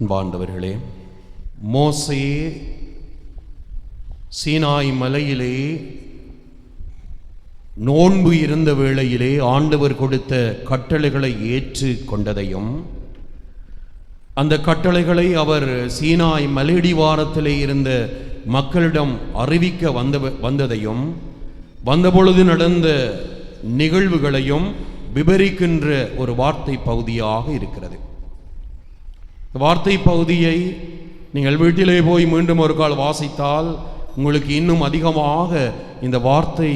அன்பாண்டவர்களே, மோசே சீனாய் மலையிலே நோன்பு இருந்த வேளையிலே ஆண்டவர் கொடுத்த கட்டளைகளை ஏற்று கொண்டதையும், அந்த கட்டளைகளை அவர் சீனாய் மலையடிவாரத்திலே இருந்த மக்களிடம் அறிவிக்க வந்ததையும், வந்தபொழுது நடந்த நிகழ்வுகளையும் விவரிக்கின்ற ஒரு வார்த்தை பகுதியாக இருக்கிறது. வார்த்தை பகுதியை நீங்கள் வீட்டிலே போய் மீண்டும் ஒரு கால் வாசித்தால் உங்களுக்கு இன்னும் அதிகமாக இந்த வார்த்தை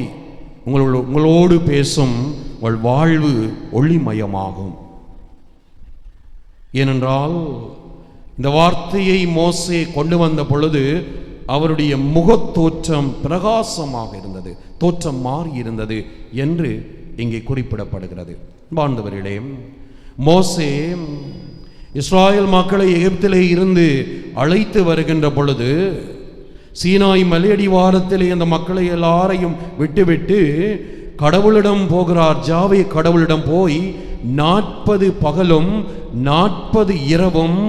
உங்களோடு பேசும். உங்கள் வாழ்வு ஒளிமயமாகும். ஏனென்றால் இந்த வார்த்தையை மோசே கொண்டு வந்த பொழுது அவருடைய முகத்தோற்றம் பிரகாசமாக இருந்தது, தோற்றம் மாறி இருந்தது என்று இங்கே குறிப்பிடப்படுகிறது. ஆண்டவர்களே, மோசே இஸ்ராயல் மக்களை எகிப்திலே இருந்து அழைத்து வருகின்ற பொழுது சீனாய் மலையடிவாரத்திலே அந்த மக்களை எல்லாரையும் விட்டுவிட்டு கடவுளிடம் போகிறார். ஜாவே கடவுளிடம் போய் 40 பகலும் 40 இரவும்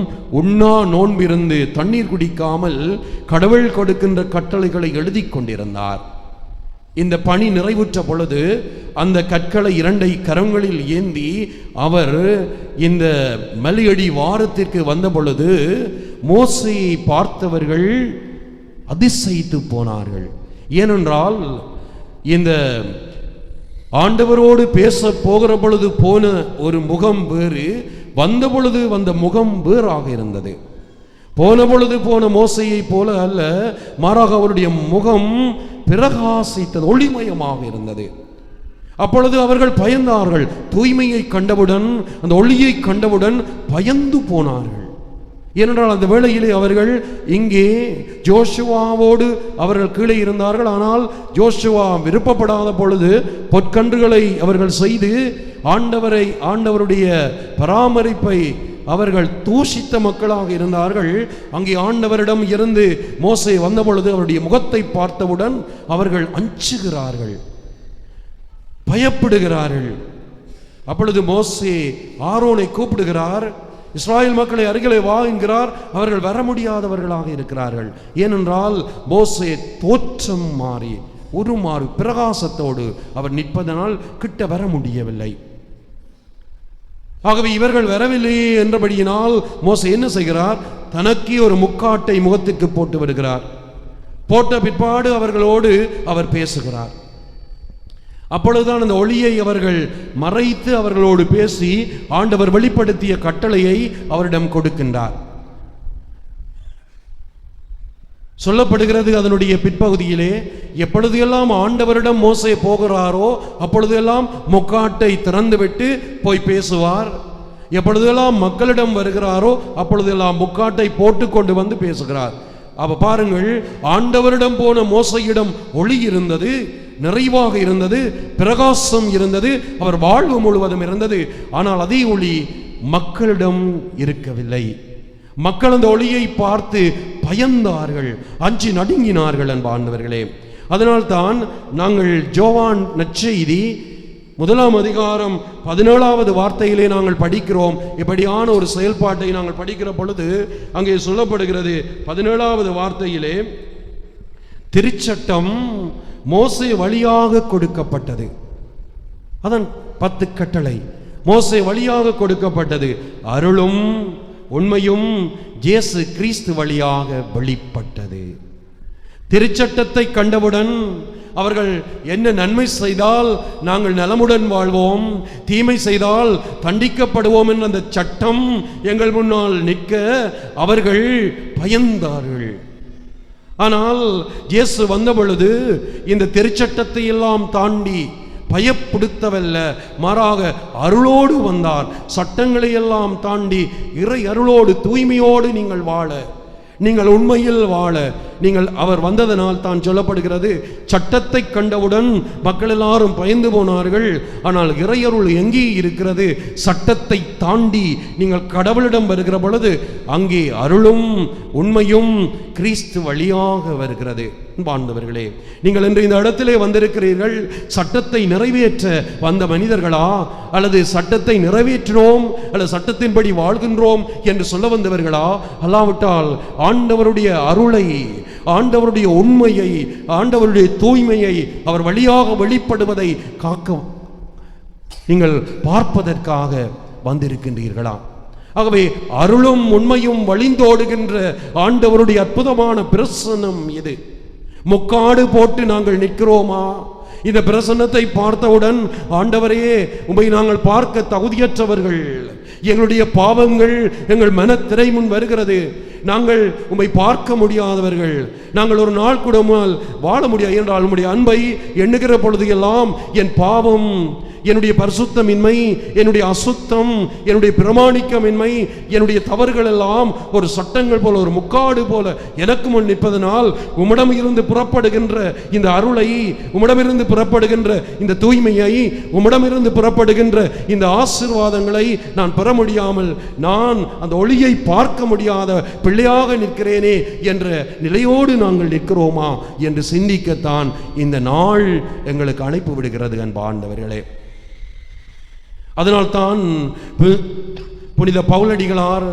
உண்ணா நோன்பிருந்து தண்ணீர் குடிக்காமல் கடவுள் கொடுக்கின்ற கட்டளைகளை எழுதி கொண்டிருந்தார். இந்த பணி நிறைவுற்ற பொழுது அந்த கற்களை 2 கரங்களில் ஏந்தி அவர் இந்த மலையடி வாரத்திற்கு வந்த பொழுது மோசேயை பார்த்தவர்கள் அதிசயித்து போனார்கள். ஏனென்றால் இந்த ஆண்டவரோடு பேச போகிற பொழுது போன ஒரு முகம் வேறு, வந்த பொழுது வந்த முகம் வேறாக இருந்தது. போன பொழுது போன மோசையை போல அல்ல, மாறாக அவருடைய முகம் பிரகாசித்தது, ஒளிமயமாக இருந்தது. அப்பொழுது அவர்கள் பயந்தார்கள். தூய்மையை கண்டவுடன், அந்த ஒளியை கண்டவுடன் பயந்து போனார்கள். ஏனென்றால் அந்த வேளையிலே அவர்கள் இங்கே ஜோஷுவாவோடு அவர்கள் கீழே இருந்தார்கள். ஆனால் ஜோஷுவா விருப்பப்படாத பொழுது பொற்கன்றுகளை அவர்கள் செய்து ஆண்டவருடைய பராமரிப்பை அவர்கள் தூஷித்த மக்களாக இருந்தார்கள். அங்கே ஆண்டவரிடம் இருந்து மோசே வந்த பொழுது அவருடைய முகத்தை பார்த்தவுடன் அவர்கள் அஞ்சுகிறார்கள், பயப்படுகிறார்கள். அப்பொழுது மோசே ஆரோனை கூப்பிடுகிறார். இஸ்ராயல் மக்களை அருகிலே வா என்கிறார். அவர்கள் வர முடியாதவர்களாக இருக்கிறார்கள். ஏனென்றால் மோசே தோற்றம் மாறி உருமாறு பிரகாசத்தோடு அவர் நிற்பதனால் கிட்ட வர முடியவில்லை. ஆகவே இவர்கள் வரவில்லையே என்றபடியினால் மோசே என்ன செய்கிறார்? தனக்கே ஒரு முக்காட்டை முகத்திற்கு போட்டு வருகிறார். போட்ட பிற்பாடு அவர்களோடு அவர் பேசுகிறார். அப்பொழுதுதான் அந்த ஒளியை அவர்கள் மறைத்து அவர்களோடு பேசி ஆண்டவர் வெளிப்படுத்திய கட்டளையை அவரிடம் கொடுக்கின்றார். சொல்லப்படுகிறது அதனுடைய பிற்பகுதியிலே, எப்பொழுது எல்லாம் ஆண்டவரிடம் மோசே போகிறாரோ அப்பொழுது எல்லாம் முக்காட்டை திறந்துவிட்டு போய் பேசுவார். எப்பொழுதெல்லாம் மக்களிடம் வருகிறாரோ அப்பொழுதெல்லாம் முக்காட்டை போட்டு கொண்டு வந்து பேசுகிறார். அப்ப பாருங்கள், ஆண்டவரிடம் போன மோசையிடம் ஒளி இருந்தது, நிறைவாக இருந்தது, பிரகாசம் இருந்தது, அவர் வாழ்வு முழுவதும் இருந்தது. ஆனால் அதே ஒளி மக்களிடம் இருக்கவில்லை. மக்கள் அந்த ஒளியை பார்த்து பயந்தார்கள், அஞ்சி நடுங்கினார்கள். அன்பார்ந்தவர்களே, அதனால்தான் நாங்கள் யோவான் நற்செய்தி 1 அதிகாரம் 17வது வார்த்தையிலே நாங்கள் படிக்கிறோம். இப்படியான ஒரு செயல்பாட்டை நாங்கள் படிக்கிற பொழுது அங்கே சொல்லப்படுகிறது. 17வது வார்த்தையிலே, திருச்சட்டம் மோசே வழியாக கொடுக்கப்பட்டது. அதன் 10 கட்டளை மோசே வழியாக கொடுக்கப்பட்டது. அருளும் உண்மையும் இயேசு கிறிஸ்து வழியாக வெளிப்பட்டது. திருச்சட்டத்தை கண்டவுடன் அவர்கள் என்ன நன்மை செய்தால் நாங்கள் நலமுடன் வாழ்வோம், தீமை செய்தால் தண்டிக்கப்படுவோம் என்ற அந்த சட்டம் எங்கள் முன்னால் நிற்க அவர்கள் பயந்தார்கள். ஆனால் இயேசு வந்த பொழுது இந்த திருச்சட்டத்தை எல்லாம் தாண்டி பயப்படுத்தவல்ல, மாறாக அருளோடு வந்தார். சட்டங்களை எல்லாம் தாண்டி இறை அருளோடு தூய்மையோடு நீங்கள் வாழ, நீங்கள் உண்மையில் வாழ நீங்கள் அவர் வந்ததனால் தான் சொல்லப்படுகிறது. சட்டத்தை கண்டவுடன் மக்கள் எல்லாரும் பயந்து போனார்கள். ஆனால் இறையருள் எங்கே இருக்கிறது? சட்டத்தை தாண்டி நீங்கள் கடவுளிடம் வருகிற பொழுது அங்கே அருளும் உண்மையும் கிறிஸ்து வழியாக வருகிறது. அன்பார்ந்தவர்களே, நீங்கள் இன்று இந்த இடத்திலே வந்திருக்கிறீர்கள் சட்டத்தை நிறைவேற்ற வந்த மனிதர்களா, அல்லது சட்டத்தை நிறைவேற்றினோம் அல்லது சட்டத்தின்படி வாழ்கின்றோம் என்று சொல்ல வந்தவர்களா? அல்லாவிட்டால் ஆண்டவருடைய அருளை, ஆண்டவருடைய உண்மையை, ஆண்டவருடைய தூய்மையை அவர் வழியாக வெளிப்படுவதை காக்க நீங்கள் பார்ப்பதற்காக வந்திருக்கின்றீர்களா? ஆகவே அருளும் உண்மையும் வழிந்தோடுகின்ற ஆண்டவருடைய அற்புதமான பிரசன்னம் இது. முக்காடு போட்டு நாங்கள் நிற்கிறோமா? இந்த பிரசன்னத்தை பார்த்தவுடன், ஆண்டவரே உம்மை நாங்கள் பார்க்க தகுதியற்றவர்கள், எங்களுடைய பாவங்கள் எங்கள் மனத்திரை முன் வருகிறது, நாங்கள் உம்மை பார்க்க முடியாதவர்கள், நாங்கள் ஒரு நாள் கூட வாழ முடியாது என்றால் உம்முடைய அன்பை எண்ணுகிற பொழுது எல்லாம் என் பாவம், என்னுடைய பரிசுத்தமின்மை, என்னுடைய அசுத்தம், என்னுடைய பிரமாணிக்கமின்மை, என்னுடைய தவறுகள் எல்லாம் ஒரு சட்டங்கள் போல, ஒரு முக்காடு போல எனக்கு முன் நிற்பதனால் உம்மிடமிருந்து புறப்படுகின்ற இந்த அருளை, உம்மிடமிருந்து புறப்படுகின்ற இந்த தூய்மையை, உம்மிடமிருந்து புறப்படுகின்ற இந்த ஆசீர்வாதங்களை நான் பெற முடியாமல் நான் அந்த ஒளியை பார்க்க முடியாத பிள்ளையாக நிற்கிறேனே என்ற நிலையோடு நாங்கள் நிற்கிறோமா என்று சிந்திக்கத்தான் இந்த நாள் எங்களுக்கு அழைப்பு விடுகிறது அன்பார்ந்தவர்களே. அதனால்தான் புனித பவுலடிகளார்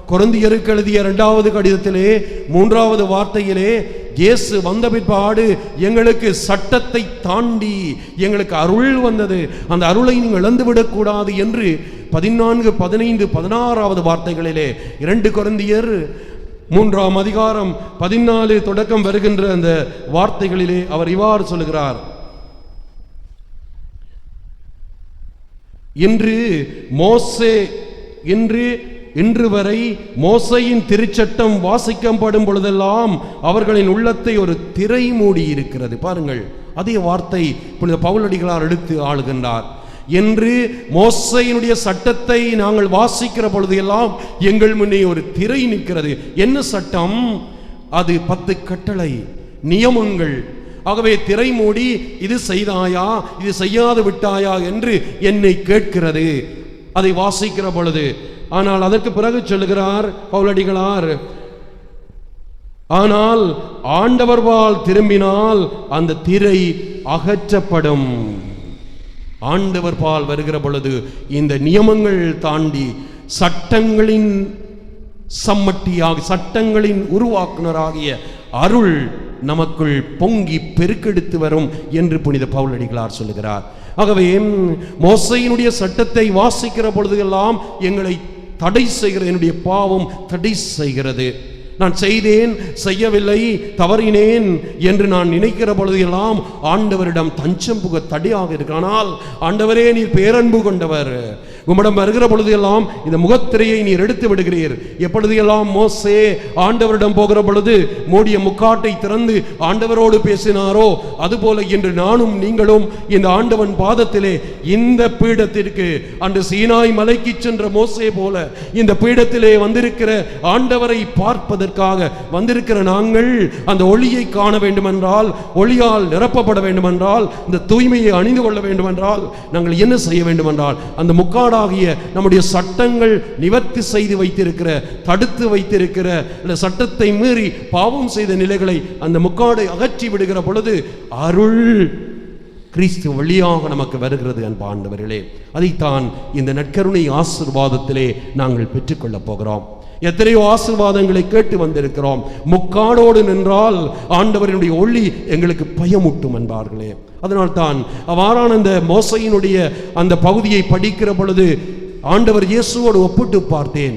கொரிந்தியருக்கு எழுதிய 2வது கடிதத்திலே 3வது வார்த்தையிலே, இயேசு வந்த பிற்பாடு எங்களுக்கு சட்டத்தை தாண்டி எங்களுக்கு அருள் வந்தது, அந்த அருளை நீங்கள் இழந்துவிடக்கூடாது என்று 14, 15, 16வது வார்த்தைகளிலே 2 கொரிந்தியர் 3ஆம் அதிகாரம் 14 தொடக்கம் வருகின்ற அந்த வார்த்தைகளிலே அவர் இவ்வாறு சொல்லுகிறார்: இன்று வரை மோசையின் திருச்சட்டம் வாசிக்கப்படும் பொழுதெல்லாம் அவர்களின் உள்ளத்தை ஒரு திரை மூடி இருக்கிறது. பாருங்கள், அதே வார்த்தை புனித பவுலடிகளார் எடுத்து ஆளுகின்றார். என்று மோசையினுடைய சட்டத்தை நாங்கள் வாசிக்கிற பொழுது எல்லாம் எங்கள் முன்னே ஒரு திரை நிற்கிறது. என்ன சட்டம்? அது 10 கட்டளை, நியமங்கள். ஆகவே திரை மூடி இது செய்தாயா, இது செய்யாது விட்டாயா என்று என்னை கேட்கிறது அதை வாசிக்கிற பொழுது. ஆனால் அதற்கு பிறகு சொல்லுகிறார் பவுலடிகளார், ஆனால் ஆண்டவர்பால் திரும்பினால் அந்த திரை அகற்றப்படும். ஆண்டவர் பால் வருகிற பொழுது இந்த நியமங்கள் தாண்டி சட்டங்களின் சம்மட்டியாக, சட்டங்களின் உருவாக்குனராகிய அருள் நமக்குள் பொங்கி பெருக்கெடுத்து வரும் என்று புனித பவுலடிகளார் சொல்லுகிறார். ஆகவே மோசையினுடைய சட்டத்தை வாசிக்கிற பொழுதெல்லாம் எங்களை தடை செய்கிறது, என்னுடைய பாவம் தடை செய்கிறது. நான் செய்தேன், செய்யவில்லை, தவறினேன் என்று நான் நினைக்கிற பொழுதெல்லாம் ஆண்டவரிடம் தஞ்சம் புக தடையாக இருக்கு. ஆனால் ஆண்டவரே, நீர் பேரன்பு கொண்டவர், உம்மிடம் வருகிற பொழுதெல்லாம் இந்த முகத்திரையை நீர் எடுத்து விடுகிறீர். எப்பொழுதெல்லாம் மோசே ஆண்டவரிடம் போகிற பொழுது மூடிய முக்காட்டை திறந்து ஆண்டவரோடு பேசினாரோ அதுபோல இன்று நானும் நீங்களும் இந்த ஆண்டவன் பாதத்திலே, இந்த பீடத்திற்கு அன்று சீனாய் மலைக்கு சென்ற மோசே போல இந்த பீடத்திலே வந்திருக்கிற ஆண்டவரை பார்ப்பதற்காக வந்திருக்கிற நாங்கள் அந்த ஒளியை காண வேண்டுமென்றால், ஒளியால் நிரப்பப்பட வேண்டுமென்றால், இந்த தூய்மையை அணிந்து கொள்ள வேண்டுமென்றால் நாங்கள் என்ன செய்ய வேண்டுமென்றால், அந்த முக்காடாகிய நம்முடைய சட்டங்கள் நிவர்த்தி செய்து வைத்திருக்கிற, தடுத்து வைத்திருக்கிற, சட்டத்தை மீறி பாவம் செய்த நிலைகளை அந்த முக்காடை அகற்றி விடுகிற பொழுது அருள் கிறிஸ்து வழியாக நமக்கு வருகிறது அன்பாண்டவர்களே. அதைத்தான் இந்த நற்கருணை ஆசீர்வாதத்திலே நாங்கள் பெற்றுக்கொள்ள போகிறோம். எத்தனையோ ஆசீர்வாதங்களை கேட்டு வந்திருக்கிறோம். முக்காடோடு நின்றால் ஆண்டவரினுடைய ஒளி எங்களுக்கு பயமூட்டும் என்பார்களே. அதனால்தான் அவ்வாறான அந்த மோசையினுடைய அந்த பகுதியை படிக்கிற பொழுது ஆண்டவர் இயேசுவோடு ஒப்பிட்டு பார்த்தேன்.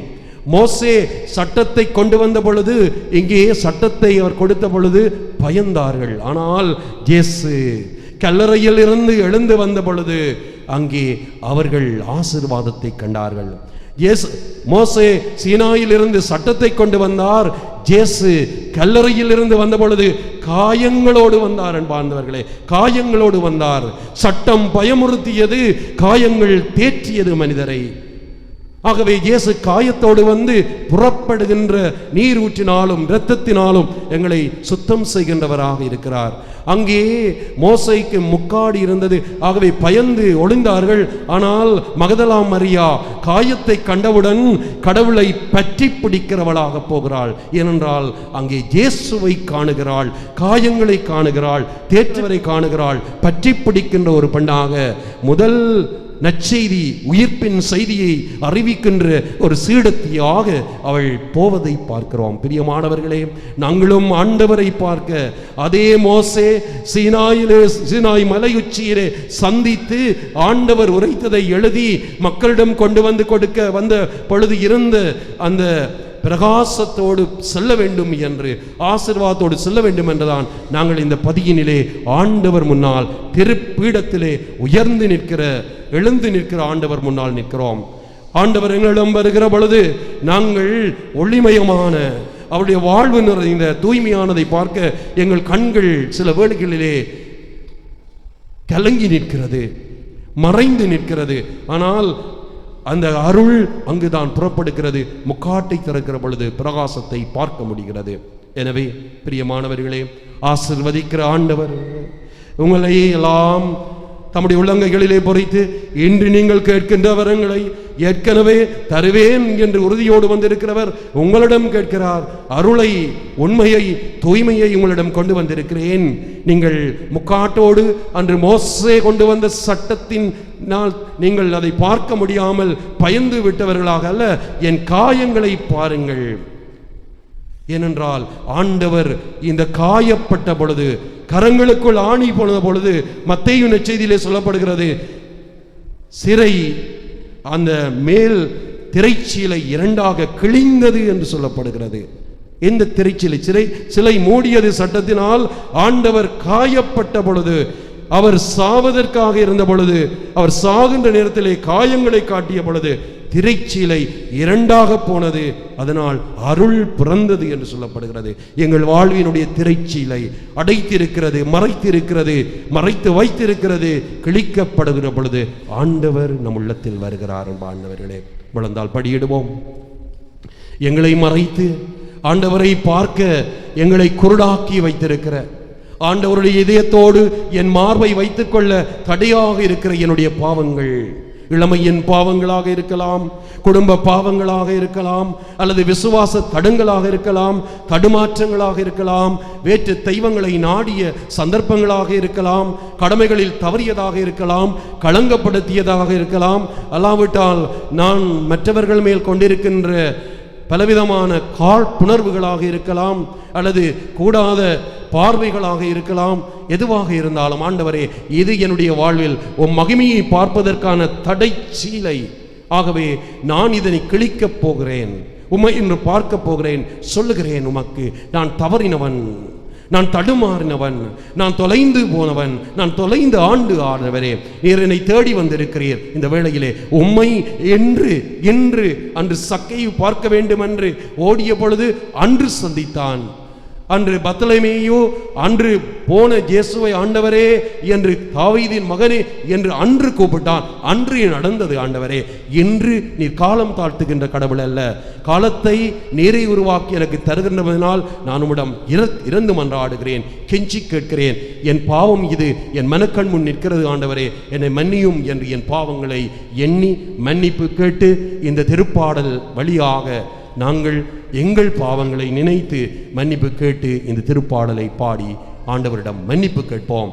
மோசே சட்டத்தை கொண்டு வந்த பொழுது, இங்கே சட்டத்தை அவர் கொடுத்த பொழுது பயந்தார்கள். ஆனால் இயேசு கல்லறையில் இருந்து எழுந்து வந்த பொழுது அங்கே அவர்கள் ஆசீர்வாதத்தை கண்டார்கள். மோசே சீனாயில் இருந்து சட்டத்தை கொண்டு வந்தார். இயேசு கல்லறையில் இருந்து வந்த பொழுது காயங்களோடு வந்தார் அன்பார்ந்தவர்களே, காயங்களோடு வந்தார். சட்டம் பயமுறுத்தியது, காயங்கள் தேற்றியது மனிதரை. ஆகவே இயேசு காயத்தோடு வந்து புறப்படுகின்ற நீர் ஊற்றினாலும் இரத்தத்தினாலும் எங்களை சுத்தம் செய்கின்றவராக இருக்கிறார். அங்கே மோசேக்கு முக்காடு இருந்தது. ஆகவே பயந்து ஒளிந்தார்கள். ஆனால் மகதலா மரியா காயத்தை கண்டவுடன் கடவுளை பற்றி பிடிக்கிறவளாக போகிறாள். ஏனென்றால் அங்கே இயேசுவை காணுகிறாள், காயங்களை காணுகிறாள், தேற்றவரை காணுகிறாள். பற்றி பிடிக்கின்ற ஒரு பெண்ணாக முதல் நற்செய்தி, உயிர்ப்பின் செய்தியை அறிவிக்கின்ற ஒரு சீடத்தியாக அவள் போவதை பார்க்கிறோம். பிரியமானவர்களே, நாங்களும் ஆண்டவரை பார்க்க அதே மோசே சீனாய் மலையுச்சியிலே சந்தித்து ஆண்டவர் உரைத்ததை எழுதி மக்களிடம் கொண்டு வந்து கொடுக்க வந்த பொழுது இருந்த அந்த பிரகாசத்தோடு செல்ல வேண்டும் என்று, ஆசீர்வாதத்தோடு செல்ல வேண்டும் என்றுதான் நாங்கள் இந்த பதியினிலே ஆண்டவர் முன்னால் திருப்பீடத்திலே எழுந்து நிற்கிற ஆண்டவர் முன்னால் நிற்கிறோம். ஆண்டவர் எங்களிடம் வருகிற பொழுது நாங்கள் ஒளிமயமான அவருடைய வாழ்வு நிறைந்த தூய்மையானதை பார்க்க எங்கள் கண்கள் சில வேளைகளிலே கலங்கி நிற்கிறது, மறைந்து நிற்கிறது. ஆனால் அந்த அருள் அங்குதான் புறப்படுகிறது. முக்காட்டை திறக்கிற பொழுது பிரகாசத்தை பார்க்க முடிகிறது. எனவே பிரியமானவர்களே, ஆசீர்வதிக்கிற ஆண்டவர் உங்களை எல்லாம் தம்முடைய உள்ளங்கைகளிலே பொறித்து இன்று நீங்கள் கேட்கின்ற வரங்களை ஏற்கனவே தருவேன் என்று உறுதியோடு வந்திருக்கிறவர் உங்களிடம் கேட்கிறார். அருளை, உண்மையை, தூய்மையை உங்களிடம் கொண்டு வந்திருக்கிறேன். நீங்கள் முக்காட்டோடு அன்று மோசே கொண்டு வந்த சட்டத்தின் நீங்கள் அதை பார்க்க முடியாமல் பயந்து விட்டவர்களாக அல்ல, என் காயங்களை பாருங்கள். ஏனென்றால் ஆண்டவர் இந்த காயப்பட்ட பொழுது, கரங்களுக்குள் ஆணி போன பொழுது, மத்தேயு நற்செய்தியிலே சொல்லப்படுகிறது, சிறை அந்த மேல் திரைச்சீலை இரண்டாக கிழிந்தது என்று சொல்லப்படுகிறது. இந்த திரைச்சீலை சிலை மூடியது சட்டத்தினால். ஆண்டவர் காயப்பட்ட பொழுது, அவர் சாவதற்காக இருந்த பொழுது, அவர் சாகின்ற நேரத்திலே காயங்களை காட்டிய பொழுது திரைச்சீலை இரண்டாக போனது. அதனால் அருள் பிறந்தது என்று சொல்லப்படுகிறது. எங்கள் வாழ்வினுடைய திரைச்சீலை அடைத்திருக்கிறது, மறைத்திருக்கிறது, மறைத்து வைத்திருக்கிறது. கிழிக்கப்படுகிற பொழுது ஆண்டவர் நம் உள்ளத்தில் வருகிறார். ஆண்டவர்களே, முழந்தால் படியிடுவோம். எங்களை மறைத்து ஆண்டவரை பார்க்க எங்களை குருடாக்கி வைத்திருக்கிற ஆண்டவருடைய இதயத்தோடு என் மார்பை வைத்துக் கொள்ள தடையாக இருக்கிற என்னுடைய பாவங்கள், இளமையின் பாவங்களாக இருக்கலாம், குடும்ப பாவங்களாக இருக்கலாம், அல்லது விசுவாச தடங்களாக இருக்கலாம், தடுமாற்றங்களாக இருக்கலாம், வேற்று தெய்வங்களை நாடிய சந்தர்ப்பங்களாக இருக்கலாம், கடமைகளில் தவறியதாக இருக்கலாம், களங்கப்படுத்தியதாக இருக்கலாம், அல்லாவிட்டால் நான் மற்றவர்கள் மேல் கொண்டிருக்கின்ற பலவிதமான காழ்ப்புணர்வுகளாக இருக்கலாம், அல்லது கூடாத பார்வைகளாக இருக்கலாம். எதுவாக இருந்தாலும் ஆண்டவரே, இது என்னுடைய வாழ்வில் உம் மகிமையை பார்ப்பதற்கான தடை சீலை. ஆகவே நான் இதனை கிழிக்கப் போகிறேன், உம்மை இன்று பார்க்க போகிறேன். சொல்லுகிறேன், உமக்கு நான் தவறினவன், நான் தடுமாறினவன், நான் தொலைந்து போனவன், நான் தொலைந்து ஆண்டு ஆனவரே, நீர் என்னை தேடி வந்திருக்கிறீர். இந்த வேளையிலே உம்மை என்று அன்று சக்கையை பார்க்க வேண்டும் என்று ஓடிய பொழுது அன்று சந்தித்தான். அன்று பத்லமேயு அன்று போன இயேசுவை ஆண்டவரே என்று, தாவீதின் மகனே என்று அன்று கூப்பிட்டான். அன்று நடந்தது ஆண்டவரே. இன்று நீர் காலம் தாழ்த்துகின்ற கடவுள் அல்ல, காலத்தை நீரை உருவாக்கி எனக்கு தருகின்றதனால் நான் உம்மிடம் இறந்து மன்றாடுகிறேன், கெஞ்சி கேட்கிறேன். என் பாவம் இது என் மனக்கண் முன் நிற்கிறது ஆண்டவரே, என்னை மன்னியும் என்று என் பாவங்களை எண்ணி மன்னிப்பு கேட்டு இந்த திருப்பாடல் வழியாக நாங்கள் எங்கள் பாவங்களை நினைத்து மன்னிப்பு கேட்டு இந்த திருப்பாடலை பாடி ஆண்டவரிடம் மன்னிப்பு கேட்போம்.